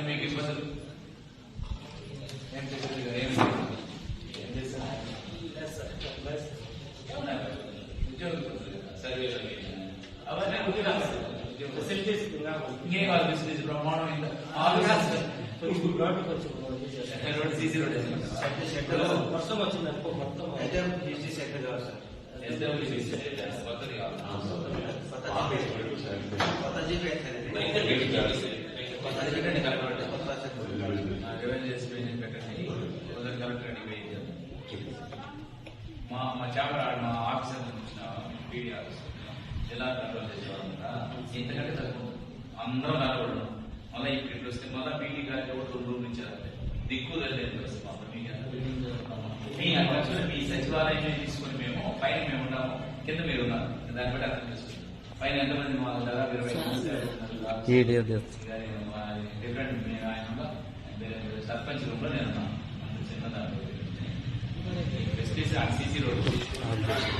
మీకు ఇబ్బందులు ఏం చేస్తారు? ఏం చేస్తారు? సర్వే అవన్నీ ఫెసిలిటీస్ ఇంకేం కాదు. ఫెసిలిటీస్ బ్రహ్మాండం. రోడ్ సీసీ రోడ్ వర్షం వచ్చింది అనుకో మొత్తం మా చేపల మా ఆఫీసర్ వచ్చిన పీడీ ఆఫీసర్ ఎలా కంట్రోల్ చేసేవాళ్ళంట. ఎంతకంటే తక్కువ అందరం నడవడం. మళ్ళీ ఇప్పుడు వస్తే మళ్ళీ పీడీ గారికి ఎవరు 2 రూమ్ ఇచ్చారు. దిక్కు తెలియదు మీ సచివాలయం తీసుకుని మేము పైన మేము ఉన్నాము, కింద మీరు ఉన్నారు. దాన్ని బట్టి అర్థం చేసుకుంటాం. పైన ఎంతమంది మా దాదాపు 20 డిఫరెంట్ ఆయన సర్పంచ్ రూమ్ లో నేను ఉన్నాను. చిన్న దాంట్లో ఫెసిలిటీస్ సీసీ రోడ్